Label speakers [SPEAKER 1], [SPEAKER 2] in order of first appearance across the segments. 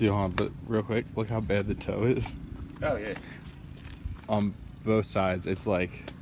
[SPEAKER 1] Dude, hold on, but real quick, look how bad the toe is.
[SPEAKER 2] Oh, yeah.
[SPEAKER 1] On both sides, it's like...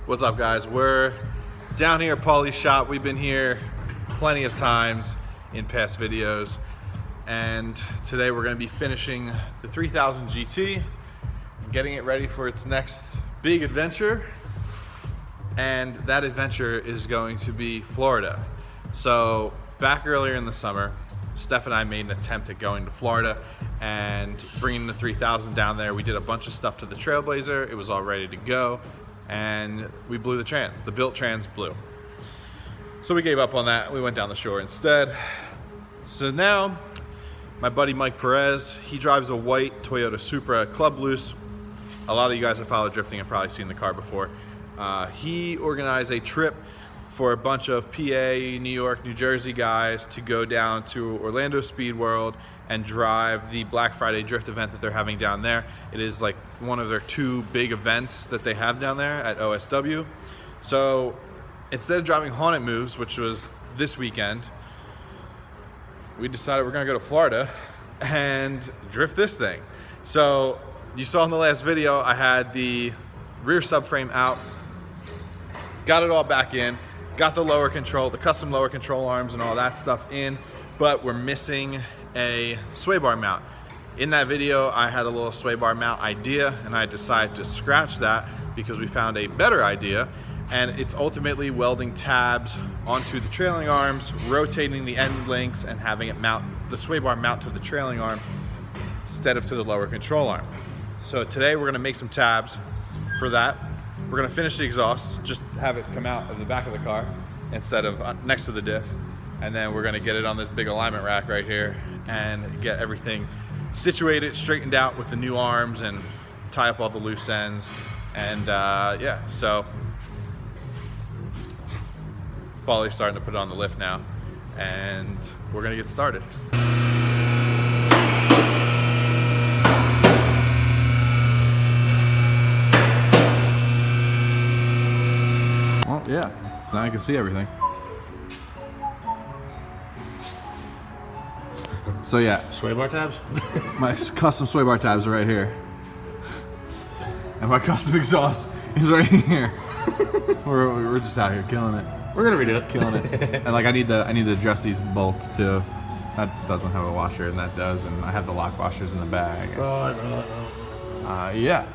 [SPEAKER 1] What's up, guys? We're down here at Paulie's shop. We've been here plenty of times in past videos. And today we're gonna be finishing the 3000 GT and getting it ready for its next big adventure. And that adventure is going to be Florida. So back earlier in the summer, Steph and I made an attempt at going to Florida and bringing the 3000 down there. We did a bunch of stuff to the Trailblazer. It was all ready to go. And we blew the trans. The built trans blew. So we gave up on that. We went down the shore instead. So now, my buddy Mike Perez, he drives a white Toyota Supra Club Loose. A lot of you guys have followed drifting have probably seen the car before. He organized a trip for a bunch of PA, New York, New Jersey guys to go down to Orlando Speed World and drive the Black Friday drift event that they're having down there. It is like one of their two big events that they have down there at OSW. So instead of driving Haunted Moves, which was this weekend, we decided we're gonna go to Florida and drift this thing. So you saw in the last video, I had the rear subframe out, got it all back in, got the lower control, the custom lower control arms and all that stuff in, but we're missing a sway bar mount. In that video, I had a little sway bar mount idea and I decided to scratch that because we found a better idea, and it's ultimately welding tabs onto the trailing arms, rotating the end links and having it mount, the sway bar mount to the trailing arm instead of to the lower control arm. So today we're gonna make some tabs for that. We're gonna finish the exhaust, just have it come out of the back of the car instead of next to the diff. And then we're gonna get it on this big alignment rack right here and get everything situated, straightened out with the new arms and tie up all the loose ends. And yeah, so Paulie's starting to put it on the lift now and we're gonna get started. Well, yeah, so now I can see everything. So yeah,
[SPEAKER 2] Sway bar tabs?
[SPEAKER 1] my custom sway bar tabs are right here. And my custom exhaust is right here. we're just out here killing it.
[SPEAKER 2] We're gonna redo it.
[SPEAKER 1] Killing it. And like I need to adjust these bolts too. That doesn't have a washer and that does, and I have the lock washers in the bag.
[SPEAKER 2] Right.
[SPEAKER 1] Yeah.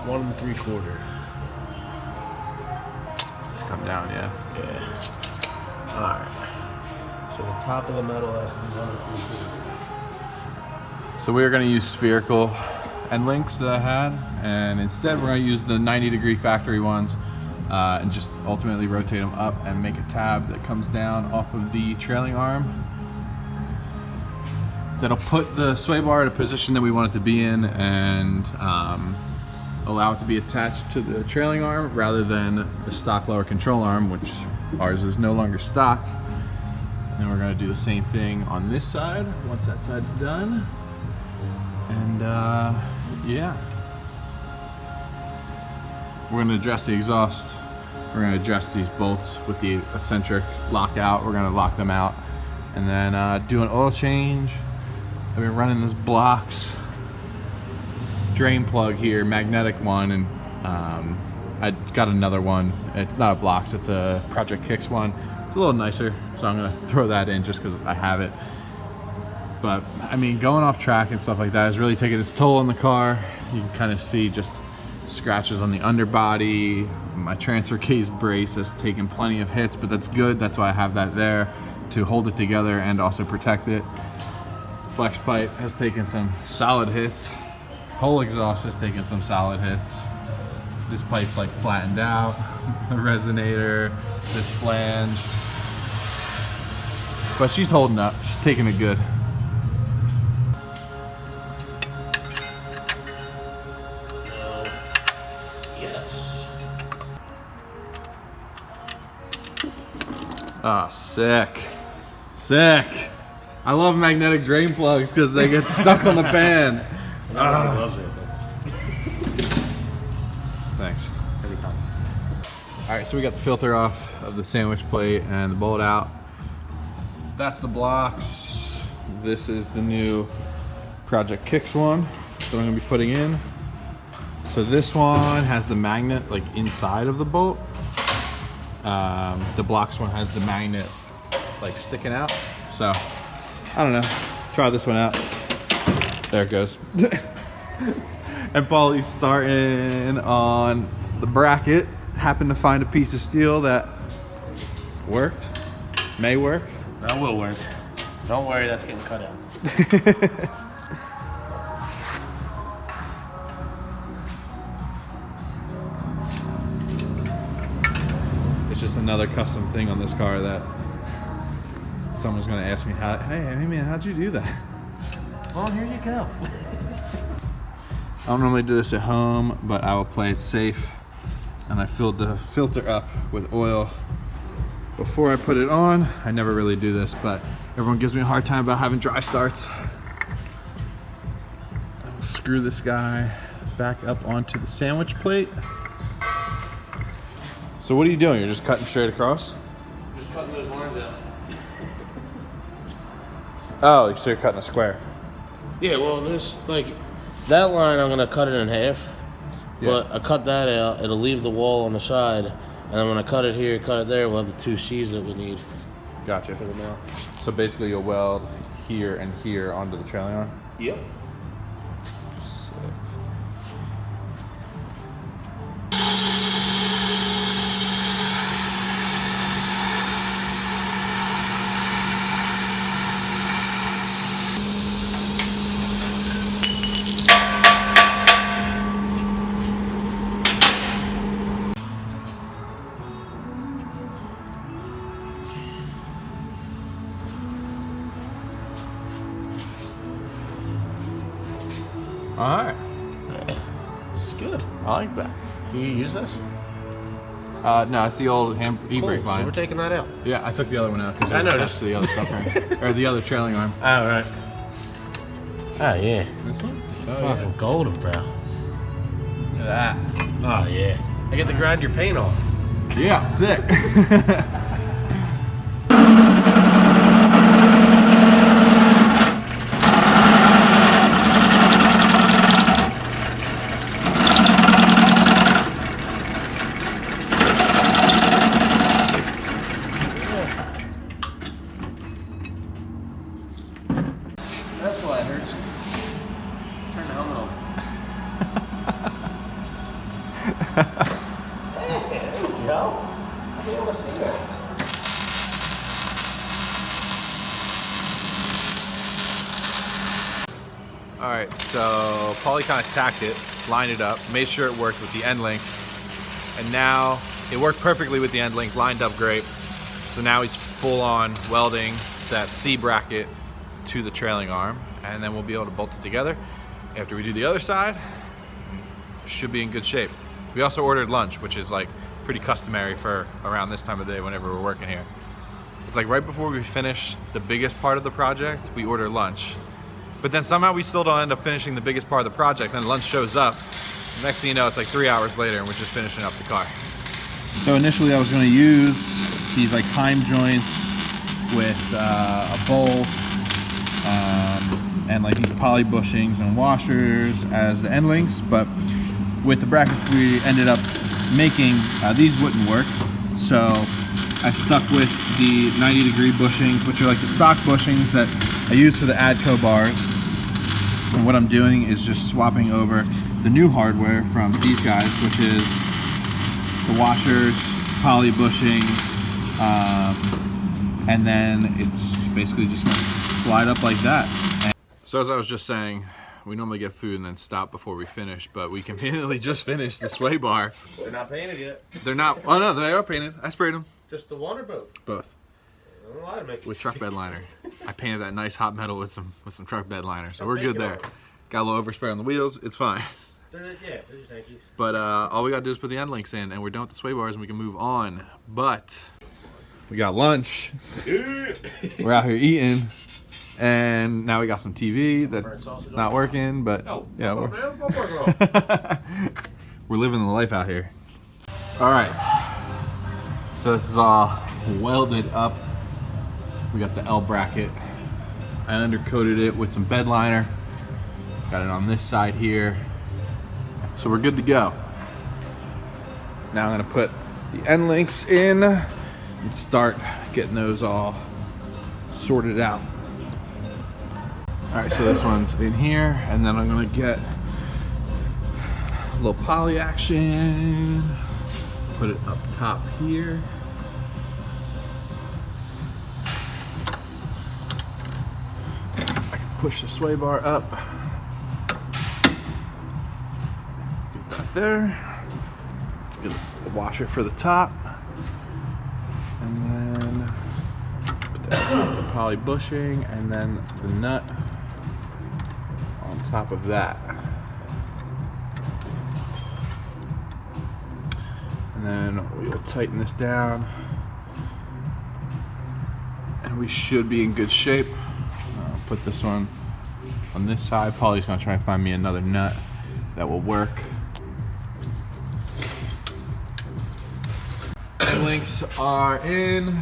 [SPEAKER 2] 1 3/4.
[SPEAKER 1] To come down, yeah.
[SPEAKER 2] Yeah. Alright. So the top of the metal has to be 1 3/4.
[SPEAKER 1] So we are going to use spherical end links that I had, and instead we're going to use the 90-degree factory ones and just ultimately rotate them up and make a tab that comes down off of the trailing arm. That'll put the sway bar in a position that we want it to be in and allow it to be attached to the trailing arm rather than the stock lower control arm, which ours is no longer stock. And we're going to do the same thing on this side once that side's done. And yeah, we're going to address the exhaust. We're going to address these bolts with the eccentric lockout. We're going to lock them out and then do an oil change. I've been running this Blocks drain plug here, magnetic one, and I got another one. It's not a Blocks, it's a Project Kicks one. It's a little nicer, so I'm gonna throw that in just because I have it. But I mean, going off track and stuff like that is really taking its toll on the car. You can kind of see just scratches on the underbody. My transfer case brace has taken plenty of hits, but that's good. That's why I have that there to hold it together and also protect it. Flex pipe has taken some solid hits. Whole exhaust has taken some solid hits. This pipe's like flattened out. The resonator, this flange. But she's holding up. She's taking it good.
[SPEAKER 2] Yes.
[SPEAKER 1] Oh, sick. Sick. I love magnetic drain plugs because they get stuck on the pan.
[SPEAKER 2] Everybody loves it.
[SPEAKER 1] Thanks.
[SPEAKER 2] Every time.
[SPEAKER 1] All right, so we got the filter off of the sandwich plate and the bolt out. that's the blocks. This is the new Project Kicks one that I'm gonna be putting in. So this one has the magnet like inside of the bolt. The blocks one has the magnet like sticking out. So I don't know. Try this one out. There it goes. And Paulie's starting on the bracket. Happened to find a piece of steel that worked. May work.
[SPEAKER 2] That will work. Don't worry, that's getting cut out.
[SPEAKER 1] It's just another custom thing on this car that someone's gonna ask me, hey man, how'd you do that?
[SPEAKER 2] Well, here you go.
[SPEAKER 1] I don't normally do this at home, but I will play it safe. And I filled the filter up with oil before I put it on. I never really do this, but everyone gives me a hard time about having dry starts. I'll screw this guy back up onto the sandwich plate. So what are you doing? You're just cutting straight across?
[SPEAKER 2] Just cutting those lines out.
[SPEAKER 1] Oh, so you're cutting a square.
[SPEAKER 2] Yeah, well, there's like that line. I'm gonna cut it in half, but I cut that out. It'll leave the wall on the side, and then when I cut it here, cut it there, we'll have the two sheaves that we need.
[SPEAKER 1] Gotcha.
[SPEAKER 2] For the mount.
[SPEAKER 1] So basically, you'll weld here and here onto the trailing arm.
[SPEAKER 2] Yep.
[SPEAKER 1] Sick. All right.
[SPEAKER 2] Yeah, this is good.
[SPEAKER 1] I like that.
[SPEAKER 2] Do you use this?
[SPEAKER 1] No, it's the old e-brake
[SPEAKER 2] So
[SPEAKER 1] line.
[SPEAKER 2] we're taking that out.
[SPEAKER 1] Yeah, I took the other one out because
[SPEAKER 2] I
[SPEAKER 1] it's
[SPEAKER 2] noticed.
[SPEAKER 1] attached to the other subframe. Or the other trailing arm.
[SPEAKER 2] All right. Oh yeah.
[SPEAKER 1] This one?
[SPEAKER 2] Fucking golden, bro.
[SPEAKER 1] Look at that.
[SPEAKER 2] Oh yeah. I get to grind your paint off.
[SPEAKER 1] Yeah, sick.
[SPEAKER 2] That's why it hurts. Just turn the helmet on. Hey, there we go. I'll be able to see that.
[SPEAKER 1] All right, so Paulie kind of tacked it, lined it up, made sure it worked with the end link, and now it worked perfectly with the end link, lined up great. So now he's full on welding that C bracket to the trailing arm, and then we'll be able to bolt it together. After we do the other side, should be in good shape. We also ordered lunch, which is like pretty customary for around this time of day whenever we're working here. It's like right before we finish the biggest part of the project, we order lunch. But then somehow we still don't end up finishing the biggest part of the project. Then lunch shows up. Next thing you know, it's like 3 hours later and we're just finishing up the car. So initially I was gonna use these like time joints with a bolt and like these poly bushings and washers as the end links, but with the brackets we ended up making, these wouldn't work. So I stuck with the 90-degree bushings, which are like the stock bushings that I use for the Adco bars. And what I'm doing is just swapping over the new hardware from these guys, which is the washers, poly bushings, and then it's basically just gonna slide up like that. So as I was just saying, we normally get food and then stop before we finish, but we conveniently just finished the sway bar.
[SPEAKER 2] They're not painted yet.
[SPEAKER 1] They're not, oh no, they are painted. I sprayed them.
[SPEAKER 2] Just the one or both?
[SPEAKER 1] Both.
[SPEAKER 2] I don't know how to make
[SPEAKER 1] With truck bed liner. I painted that nice hot metal with some truck bed liner, so we're
[SPEAKER 2] Make
[SPEAKER 1] good
[SPEAKER 2] it
[SPEAKER 1] there.
[SPEAKER 2] all.
[SPEAKER 1] Got a little overspray on the wheels, it's fine.
[SPEAKER 2] They're just Yankees.
[SPEAKER 1] But all we gotta do is put the end links in and we're done with the sway bars and we can move on. But we got lunch. We're out here eating. And now we got some TV that's not working, but yeah, we're living the life out here. All right, so this is all welded up We got the L bracket. I undercoated it with some bed liner. Got it on this side here. So we're good to go. Now I'm gonna put the end links in and start getting those all sorted out. All right, so this one's in here, and then I'm gonna get a little poly action, put it up top here. I can push the sway bar up. Do that there. Get the washer for the top. And then put the poly bushing, and then the nut on top of that. And then we will tighten this down, and we should be in good shape. I'll put this one on this side. Polly's gonna try and find me another nut that will work. The links are in.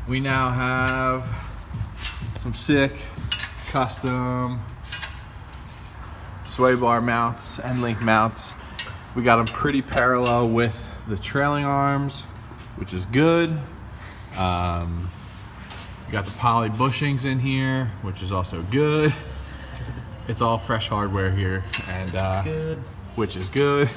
[SPEAKER 1] We now have some sick custom sway bar mounts, end link mounts. We got them pretty parallel with the trailing arms, which is good. We got the poly bushings in here, which is also good. It's all fresh hardware here, and which is good.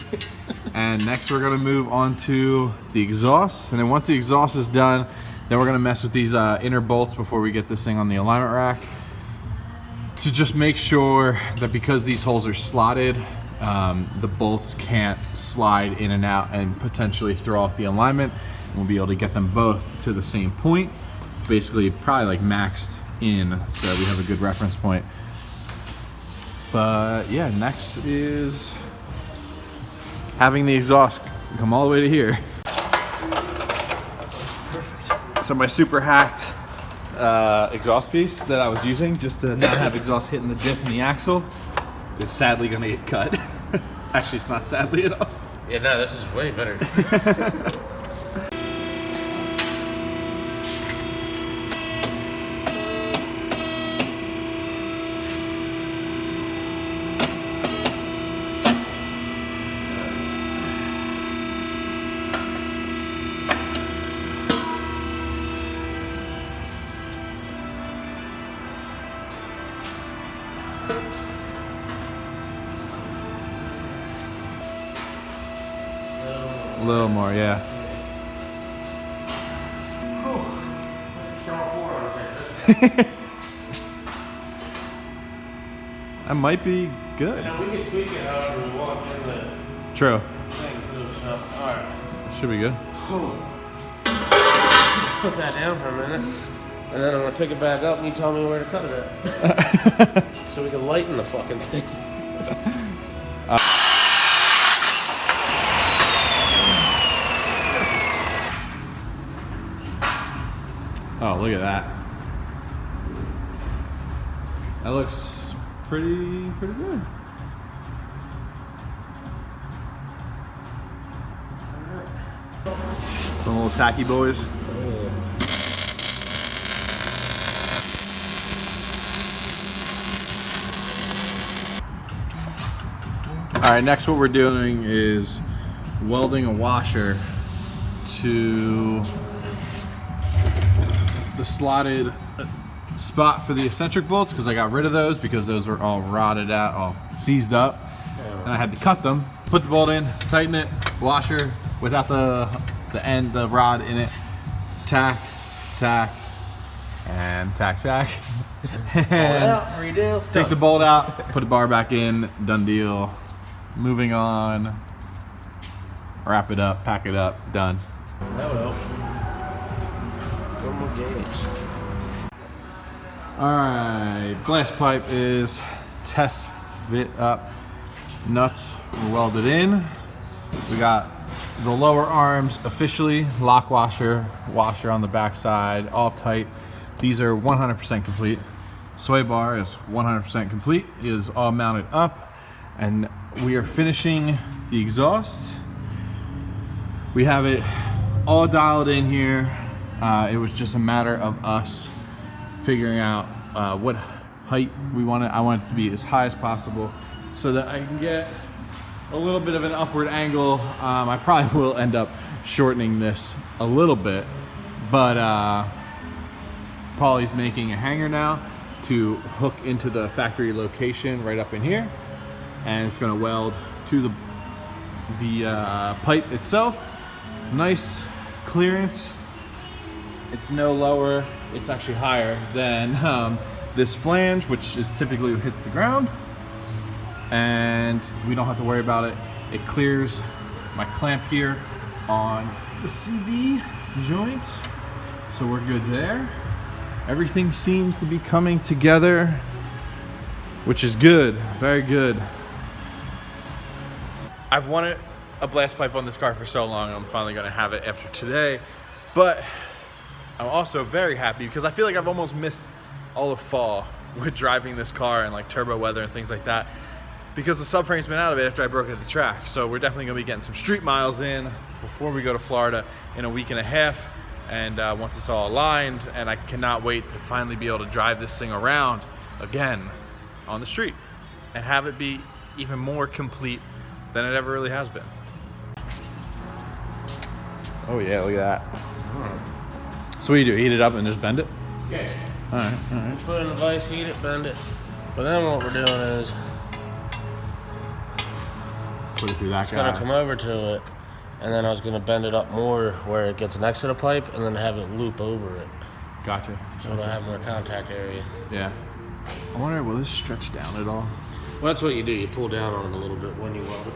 [SPEAKER 1] And next we're gonna move on to the exhaust, and then once the exhaust is done, then we're gonna mess with these inner bolts before we get this thing on the alignment rack, to just make sure that because these holes are slotted, the bolts can't slide in and out and potentially throw off the alignment. And we'll be able to get them both to the same point, basically probably like maxed in, so we have a good reference point. But yeah, next is having the exhaust come all the way to here. So my super hacked exhaust piece that I was using just to not have exhaust hitting the diff and the axle is sadly gonna get cut. Actually, it's not sadly at all.
[SPEAKER 2] Yeah, no, this is way better.
[SPEAKER 1] A little more, yeah. That might be good.
[SPEAKER 2] You know, we can tweak it however we want in the
[SPEAKER 1] True.
[SPEAKER 2] thing too, so, alright.
[SPEAKER 1] Should be good.
[SPEAKER 2] Put that down for a minute, and then I'm gonna pick it back up and you tell me where to cut it at. So we can lighten the fucking thing.
[SPEAKER 1] Oh, look at that. That looks pretty good. Some little tacky boys. All right, next what we're doing is welding a washer to the slotted spot for the eccentric bolts, because I got rid of those because those were all rotted out, all seized up, and I had to cut them, put the bolt in, tighten it, washer without the rod in it, tack, and tack. And
[SPEAKER 2] redo.
[SPEAKER 1] take the bolt out, put the bar back in, done deal. Moving on, wrap it up, pack it up, done.
[SPEAKER 2] That would help. One more gauge.
[SPEAKER 1] All right, glass pipe is test fit up. Nuts were welded in. We got the lower arms officially, lock washer on the back side, all tight. These are 100% complete. Sway bar is 100% complete. It is all mounted up, and we are finishing the exhaust. We have it all dialed in here. It was just a matter of us figuring out what height we want it. I want it to be as high as possible so that I can get a little bit of an upward angle. I probably will end up shortening this a little bit, but Paulie's making a hanger now to hook into the factory location right up in here, and it's going to weld to the pipe itself. Nice clearance. It's no lower, it's actually higher than this flange, which is typically hits the ground, and we don't have to worry about it. It clears my clamp here on the CV joint, so we're good there. Everything seems to be coming together, which is good, very good. I've wanted a blast pipe on this car for so long, I'm finally gonna have it after today, but I'm also very happy because I feel like I've almost missed all of fall with driving this car and like turbo weather and things like that, because the subframe's been out of it after I broke it at the track. So we're definitely gonna be getting some street miles in before we go to Florida in a week and a half. And once it's all aligned, and I cannot wait to finally be able to drive this thing around again on the street and have it be even more complete than it ever really has been. Oh yeah, look at that. So what do you do, heat it up and just bend it?
[SPEAKER 2] Yeah.
[SPEAKER 1] All right.
[SPEAKER 2] Put it in the vise, heat it, bend it. But then what we're doing is
[SPEAKER 1] Put it through that guy.
[SPEAKER 2] gonna come over to it, and then I was gonna bend it up more where it gets next to the pipe, and then have it loop over it.
[SPEAKER 1] Gotcha.
[SPEAKER 2] So it'll have more contact area.
[SPEAKER 1] Yeah. I wonder, will this stretch down at all?
[SPEAKER 2] Well, that's what you do. You pull down on it a little bit when you weld it.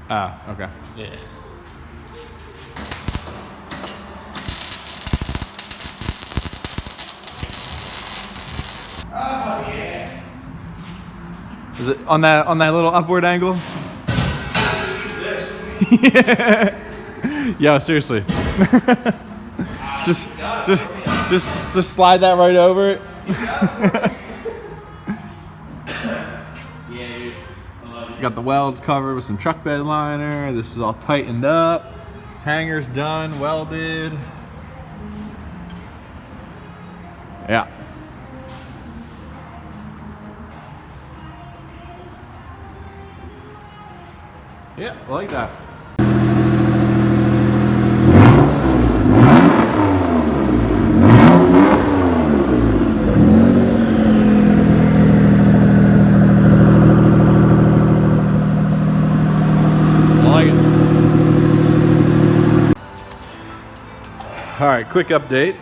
[SPEAKER 1] Ah, okay.
[SPEAKER 2] Yeah. Oh yeah.
[SPEAKER 1] Is it on that little upward angle?
[SPEAKER 2] Just use this.
[SPEAKER 1] Yeah, seriously. just slide that right over it.
[SPEAKER 2] Yeah, dude. I love it.
[SPEAKER 1] Got the welds covered with some truck bed liner. This is all tightened up. Hanger's done, welded. Yeah. Yeah, I like that. All right, quick update.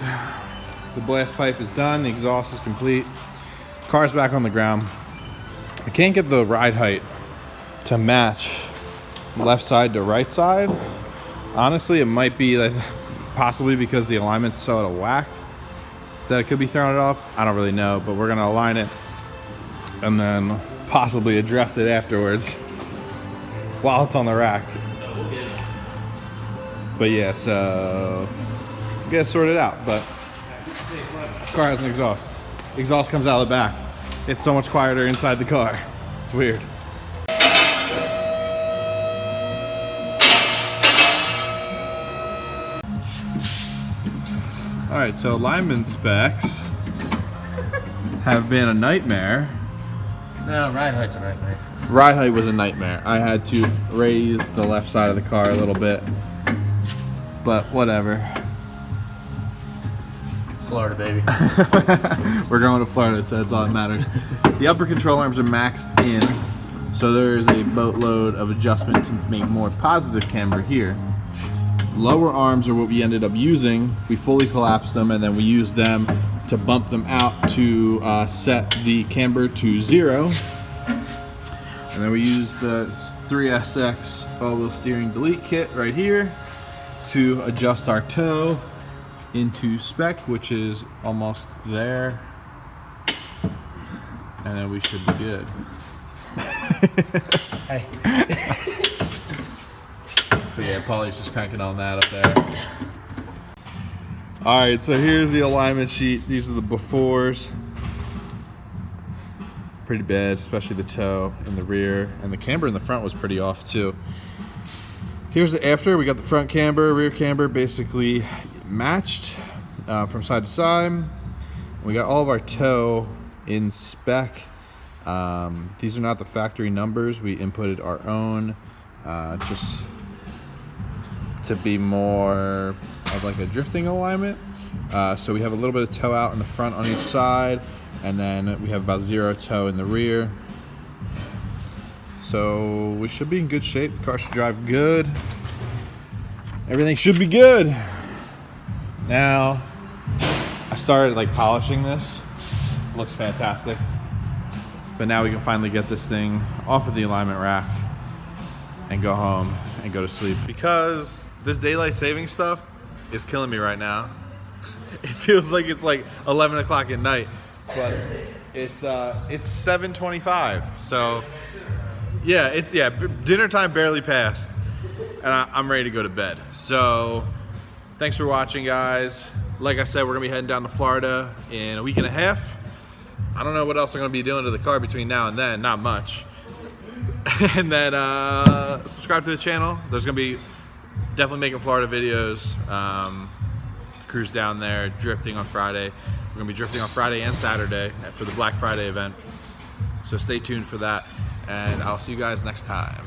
[SPEAKER 1] The blast pipe is done, the exhaust is complete. Car's back on the ground. I can't get the ride height to match left side to right side. Honestly, it might be like possibly because the alignment's so out of whack that it could be throwing it off. I don't really know, but we're gonna align it and then possibly address it afterwards while it's on the rack. But yeah, so get it sorted out. But car has an exhaust. Exhaust comes out of the back. It's so much quieter inside the car. It's weird. All right, so alignment specs have been a nightmare.
[SPEAKER 2] No, ride height's a nightmare.
[SPEAKER 1] Ride height was a nightmare. I had to raise the left side of the car a little bit, but whatever.
[SPEAKER 2] Florida, baby.
[SPEAKER 1] We're going to Florida, so that's all that matters. The upper control arms are maxed in, so there's a boatload of adjustment to make more positive camber here. Lower arms are what we ended up using. We fully collapsed them, and then we used them to bump them out to set the camber to 0. And then we used the 3SX all-wheel steering delete kit right here to adjust our toe into spec, which is almost there. And then we should be good.
[SPEAKER 2] Hey.
[SPEAKER 1] But yeah, Paulie's just cranking on that up there. All right, so here's the alignment sheet. These are the befores. Pretty bad, especially the toe in the rear, and the camber in the front was pretty off too. Here's the after. We got the front camber, rear camber basically matched from side to side. We got all of our toe in spec. These are not the factory numbers. We inputted our own just to be more of like a drifting alignment. So we have a little bit of toe out in the front on each side, and then we have about 0 toe in the rear. So we should be in good shape. The car should drive good. Everything should be good. Now, I started like polishing this. Looks fantastic. But now we can finally get this thing off of the alignment rack and go home and go to sleep. Because this daylight saving stuff is killing me right now. It feels like it's like 11 o'clock at night, but it's 7:25. So yeah, dinner time barely passed, and I'm ready to go to bed. So thanks for watching, guys. Like I said, we're gonna be heading down to Florida in a week and a half. I don't know what else I'm gonna be doing to the car between now and then, not much. And then subscribe to the channel. There's gonna be definitely making Florida videos. Cruise down there, drifting on Friday. We're gonna be drifting on Friday and Saturday for the Black Friday event. So stay tuned for that, and I'll see you guys next time.